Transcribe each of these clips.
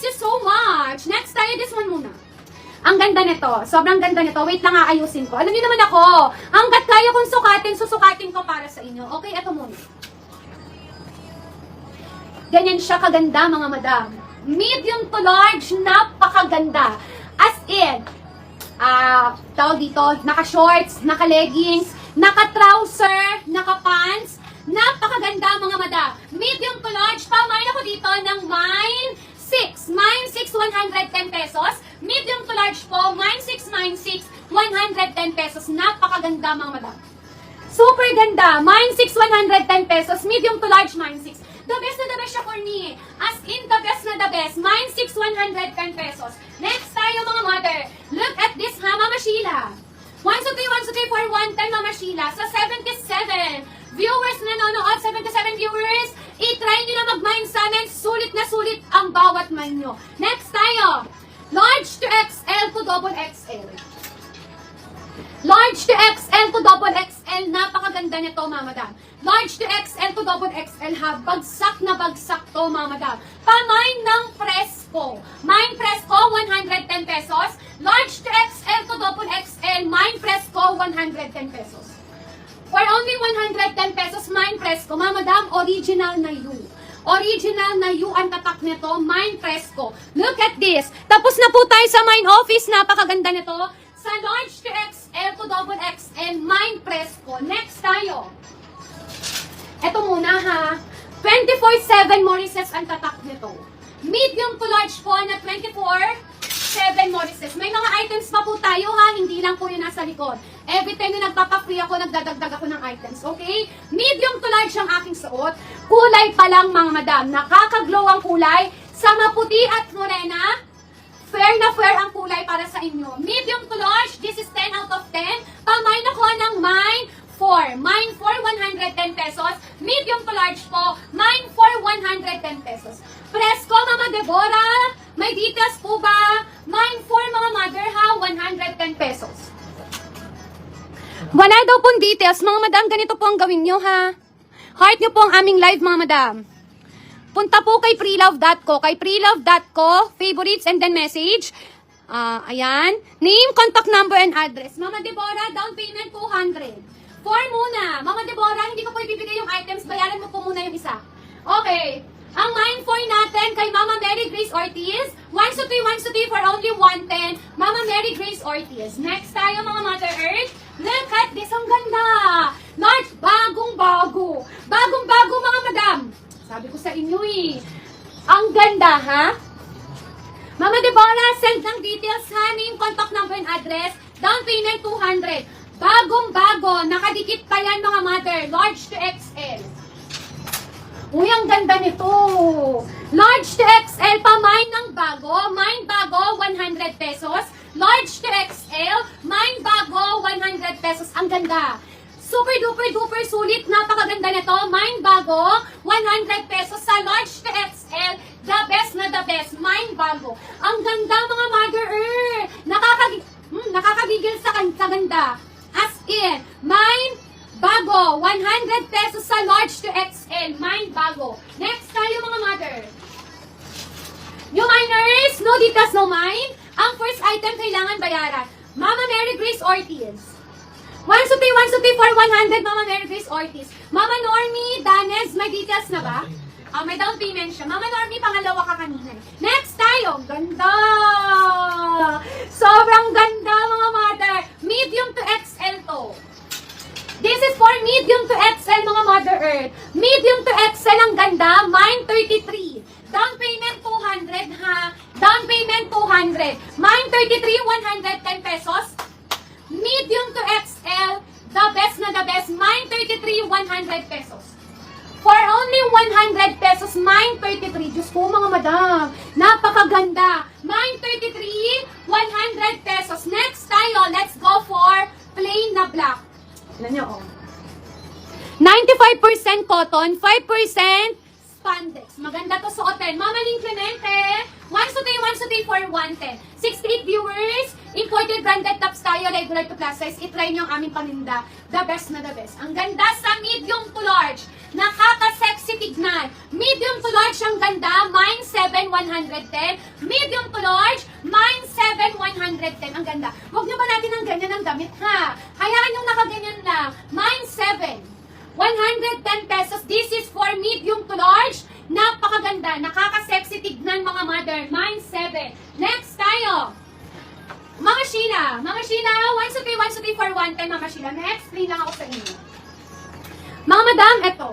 miss you so much. Next tayo, this one muna. Ang ganda nito. Sobrang ganda nito. Wait lang, aayusin ko. Alam niyo naman ako, hanggat kaya kong sukatin, susukatin ko para sa inyo. Okay, ito muna. Ganyan siya kaganda, mga madam. Medium to large, napakaganda. As in, tawag dito, naka-shorts, naka-leggings, naka-trouser, naka-pants. Napakaganda, mga madam. Medium to large, pamain ako dito ng mine 6. Mine 6, 110 pesos. Medium to large po, mine 6, 110 pesos. Napakaganda, mga madam. Super ganda. Mine 6, 110 pesos. Medium to large, mine 6. The best na the best siya for me. As in, the best na the best. Mine 6, 110 pesos. Next tayo, mga mother. Look at this, ha, Mama Sheila. 123 for 110, Mama Sheila. Sa 77 viewers na nanonood, 77 viewers, i-try nyo na mag-mine sa amin. Sulit na sulit ang bawat mine nyo. Next tayo. Large to XL to double XL. Large to XL to double XL. Napakaganda nito, Mama Dam. Large to XL to double XL, ha. Bagsak na bagsak to, Mama Dam. Pamine ng Fresco. Mine Fresco, 110 pesos. Large to XL to double XL. Mine Fresco, 110 pesos. For only 110 pesos, Mine Fresco. Mama Dam, original na you. Original na you ang tatak nito, Mine Fresco. Look at this. Tapos na po tayo sa Mine Office. Napakaganda nito. Sa large to XL to double XL, Mine Fresco. Next tayo. Ito muna, ha. 24/7 Morrises ang tatak nito. Medium to large po na 24/7 Morrises. May mga items pa po tayo, ha. Hindi lang po yung nasa likod. Every time na nagpapa-free ako, nagdadagdag ako ng items, okay? Medium to large ang aking suot. Kulay pa lang, mga madam. Nakakaglow ang kulay. Sa maputi at morena, fair na fair ang kulay para sa inyo. Medium to large, this is 10 out of 10. Pamine ako ng Mine 4. Mine 4, 110 pesos. Medium to large po, Mine 4, 110 pesos. Fresco, Mama Deborah, may details po ba? Mine 4, mga mother, ha, 110 pesos. Wala daw pong details. Mga madam, ganito po ang gawin nyo, ha. Heart nyo po ang aming live, mga madam. Punta po kay prelove.co. Kay prelove.co, favorites and then message. Ayan. Name, contact number, and address. Mama Deborah, down payment 200. 4 muna. Mama Deborah, hindi ko po ibibigay yung items. Bayaran mo po muna yung isa. Okay. Ang Mine 4 natin kay Mama Mary Grace Ortiz. 123 for only 110. Mama Mary Grace Ortiz. Next tayo, mga Mother Earth. Look at this. Ang ganda. Large, bagong-bago. Bagong-bago, mga madam. Sabi ko sa inyo, eh. Ang ganda, ha? Mama Deborah, send ng details, ha? Name, contact number, and address. Down payment 200. Bagong-bago. Nakadikit pa yan, mga mother. Large to XL. Uy, ang ganda nito. Large to XL, pamine ng bago. Mine bago, 100 pesos. Large to XL, mine bago, 100 pesos. Ang ganda. Super duper duper sulit. Napakaganda nito. Mine bago, 100 pesos. Sa large to XL, the best na the best. Mine bago. Ang ganda, mga mother earth. Nakakagigil sa ganda. As in, mine bago, 100 pesos sa large to XL. Mine bago. Next tayo, mga mother. New miners, no details, no mine. Ang first item kailangan bayaran. Mama Mary Grace Ortiz. 123 for 100, Mama Mary Grace Ortiz. Mama Normie Danes, may details na ba? May down payment siya. Mama Normie, pangalawa ka kanina. Next tayo. Ganda! Sobrang ganda, mga mother. Medium to XL to. This is for medium to XL, mga Mother Earth. Medium to XL ang ganda. Mine 33. Down payment 200, ha? Down payment 200. Mine 33, 110 pesos. Medium to XL, the best na the best. Mine 33, 100 pesos. For only 100 pesos, Mine 33. Diyos ko, mga madam. Napakaganda. Mine 33, 100 pesos. Next tayo, let's go for plain na black. Tignan nyo, oh. 95% cotton, 5% spandex. Maganda to suotin. Mama Ling Clemente, 123 for 110. 68 viewers, imported branded tops tayo, regular to plus size. I-try nyo ang aming paninda. The best na the best. Ang ganda sa medium to large. Nakaka-sexy tignan. Medium to large ang ganda, mine 7, 110. Medium to large, mine 7, 110. Ang ganda. Huwag nyo ba natin ang ganyan ang damit, ha? Hayaan yung nakaganyan lang. Mine 7, 110 pesos. This is for medium to large. Napakaganda. Nakaka-sexy tignan, mga mother. Mine 7. Next tayo. Mga Sheila, 1 to 3 for 110, Mama Sheila. Na-explain lang ako sa inyo. Mga madam, eto.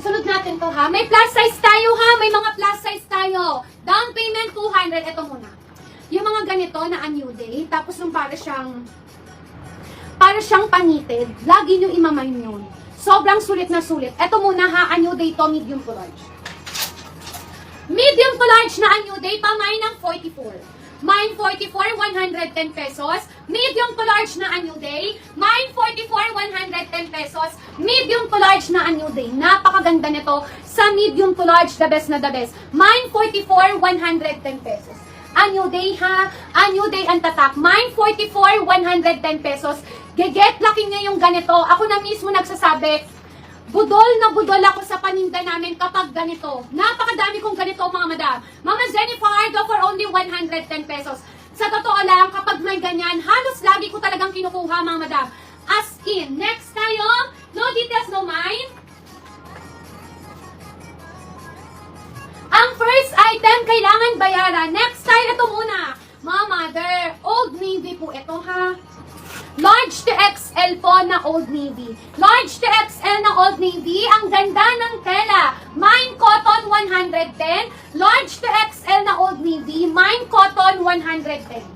Sunod natin to, ha. May plus size tayo, ha. May mga plus size tayo. Down payment 200. Eto muna. Yung mga ganito na a new day, tapos yung para siyang panitid, lagi nyo imamain yun. Sobrang sulit na sulit. Eto muna, ha. A new day to, medium to large. Medium to large na a new day, pamain ng 44. Mine 44, 110 pesos. Medium to large na a new day. Mine 44, 110 pesos. Medium to large na a new day. Napakaganda nito. Sa medium to large, the best na the best. Mine 44, 110 pesos. A new day, ha? A new day ang tatak. Mine 44, 110 pesos. Geget laki niya yung ganito. Ako na mismo nagsasabi, budol na budol ako sa paninda namin kapag ganito. Napakadami kong ganito, mga madam. Mama Jennifer, go for only 110 pesos. Sa totoo lang, kapag may ganyan, halos lagi ko talagang kinukuha, mga madam. As in. Next tayo, no details, no mind. Ang first item, kailangan bayaran. Next tayo, ito muna. Mga mother, Old Navy po ito, ha. Large to XL po na Old Navy. Large to XL na Old Navy. Ang ganda ng tela. Mine cotton 110. Large to XL na Old Navy. Mine cotton 110.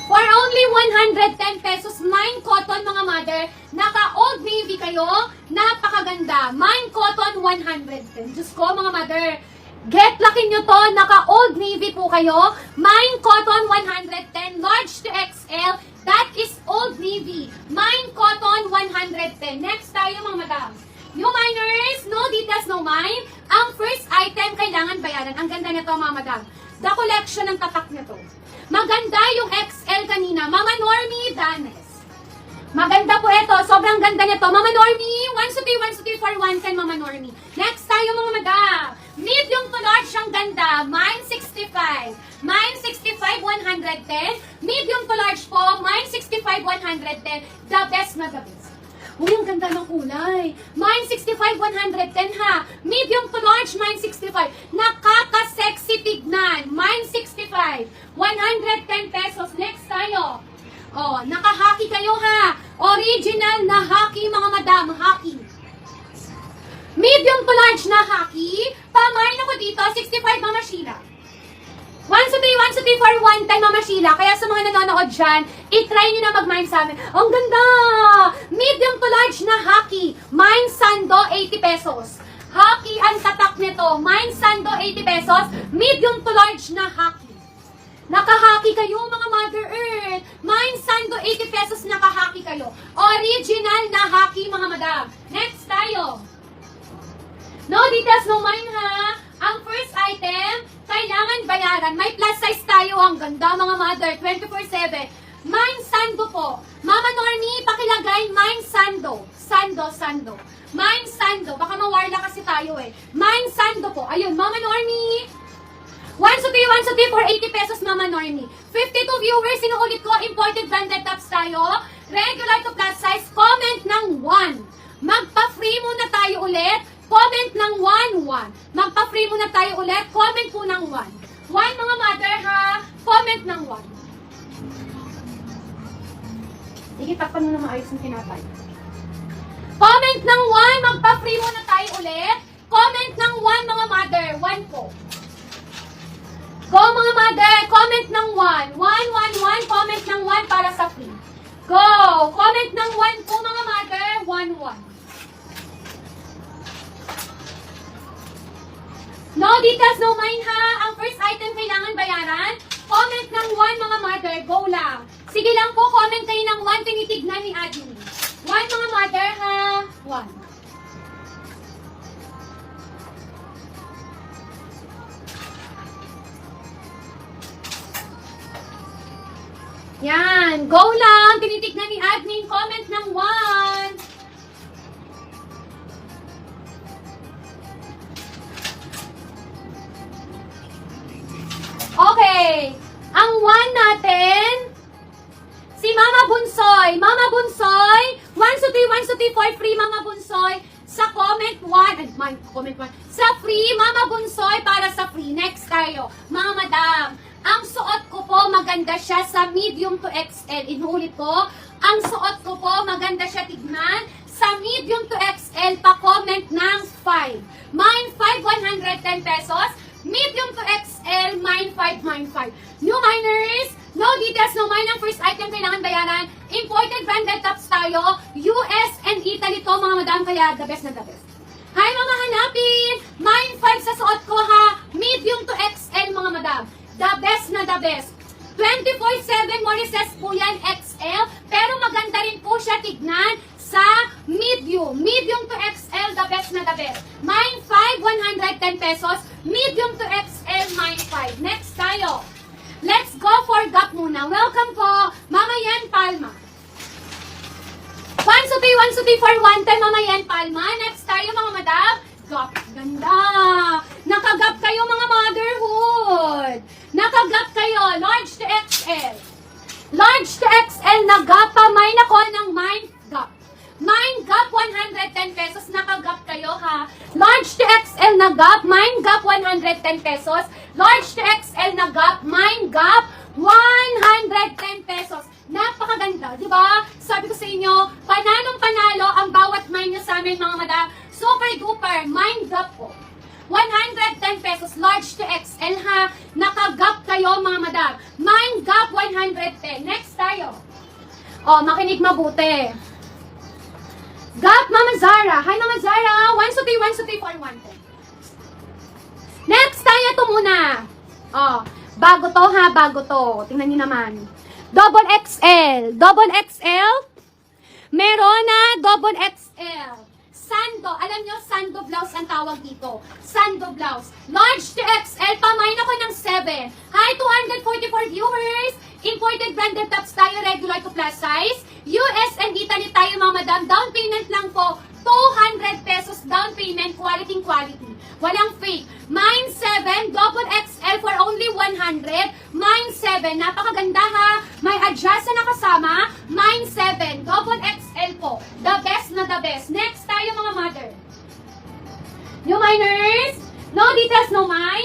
For only 110 pesos, mine cotton, mga mother. Naka Old Navy kayo. Napakaganda. Mine cotton 110. Diyos ko, mga mother. Get lucky nyo to, naka Old Navy po kayo. Mine cotton 110, large to XL. That is Old Navy. Mine cotton 110. Next tayo, mga madam. New miners, no details, no mine. Ang first item, kailangan bayaran. Ang ganda nito, mga madam. The collection ng tatak nito. Maganda yung XL kanina. Mama Normie Danes. Maganda po ito. Sobrang ganda nito. Mama Normie, 1 to 3 for 110, Mama Normie. Next tayo, mga madam. Medium to large ang ganda. Mine 65. Mine 65, 110. Medium to large po. Mine 65, 110. The best na the best. Uy, ang ganda ng kulay. Mine 65, 110 ha. Medium to large, mine 65. Nakaka-sexy tignan. Mine 65. 110 pesos. Next tayo. Oh, naka-hockey kayo, ha. Original na hockey, mga madam. Hockey. Medium to large na hockey. Pamain ako dito, 65, Mama Sheila. 1 to 3 for 1 time, Mama Sheila. Kaya sa mga nanonood dyan, i-try nyo na mag-mine sa amin. Ang ganda! Medium to large na hockey. Mine Sando, 80 pesos. Hockey ang tatak nito. Mine Sando, 80 pesos. Medium to large na hockey. Naka-hockey kayo, mga Mother Earth. Mine Sando, 80 pesos, naka-hockey kayo. Original na hockey, mga madam. Next tayo. No details, no mine, ha. Ang first item, kailangan bayaran. May plus size tayo. Ang ganda, mga mother. 24/7. Mine Sando po. Mama Normie, pakilagay Mine Sando. Sando. Mine Sando. Baka mawarla kasi tayo eh. Mine Sando po. Ayun, Mama Normie. 1 to 3 for 80 pesos, Mama Normie. 52 viewers, sinuulit ko, imported branded tops tayo. Regular to plus size, comment ng 1. Magpa-free muna tayo ulit. Comment ng 1. Magpa-free muna tayo ulit. Comment po ng 1. 1, mga mother, ha? Comment ng 1. Sige, takpan mo na maayos ng tinapay. Comment ng 1. Magpa-free muna tayo ulit. Comment ng 1, mga mother. 1 po. Go, mga mother. Comment ng 1. 1. Comment ng 1 para sa free. Go. Comment ng 1 po, mga mother. 1. No details, no mine, ha. Ang first item kailangan bayaran. Comment ng 1, mga mother. Go lang. Sige lang po, comment kayo ng 1. Tinitignan ni admin. 1, mga mother, ha. 1. Yan. Go lang. Tinitignan ni admin. Comment ng 1. Ang 1 natin, si Mama Bunsoy. Mama Bunsoy, 1, 2, 3, 1, 2, 3 for free, Mama Bunsoy. Sa comment 1, comment 1. Sa free, Mama Bunsoy, para sa free. Next tayo. Mga madam, ang suot ko po, maganda siya sa medium to XL. Inuulit ko, ang suot ko po, maganda siya tignan. Sa medium to XL, pa-comment ng 5. Mine 5, 110 pesos. Medium to XL, mine 5, mine 5. New miners, no details, no mine. Ang first item kailangan bayaran. Imported branded tops tayo. US and Italy to, mga madam, kaya the best na the best. Hi, mga hanapin! Mine 5 sa suot ko ha. Medium to XL, mga madam. The best na the best. 24/7 Morrises po yan, XL. Pero maganda rin po siya tignan sa medium. Medium to XL, the best na the best. Mine 5, 110 pesos. Medium to XL, mine 5. Next tayo. Let's go for Gap muna. Welcome po, Mama Yen Palma. 1, 2, 3 for 1 time, Mama Yen Palma. Next tayo, mga madam. Gap. Ganda. Nakagap kayo, mga motherhood. Nakagap kayo. Large to XL. Large to XL na gap pa. Mine ako ng mine gap. Mine gap, 110 pesos. Nakagap kayo, ha. Large to XL na gap. Mine gap, 110 pesos. Large to XL na gap. Mine gap, 110 pesos. Napakaganda, di ba? Sabi ko sa inyo, panalong panalo ang bawat mine nyo sa amin, mga madam. Super duper, mine gap po. 110 pesos, large to XL, ha. Nakagap kayo, mga madam. Mine gap, 110. Next tayo. Oh, makinig mabuti. Gap, Mama Zara. Hi, Mama Zara. 1, 2, 3 for 1. Next tayo, ito muna. Oh, bago to, ha. Bago to. Tingnan niyo naman. Double XL. Double XL. Meron na double XL. Sando. Alam nyo, sando blouse ang tawag dito. Sando blouse. Large to XL. Pamain ako ng 7. Hi, 244 viewers. Imported branded tops tayo. Regular to plus size. US and Italy tayo, mga madam. Down payment lang po. 200 pesos down payment. Quality. Walang fake. Mine 7. Double XL for only 100. Mine 7. Napakaganda, ha. May adjust na kasama. Mine 7. Double XL po. The best na the best. Next tayo, mga mother. New miners. No details, no mine.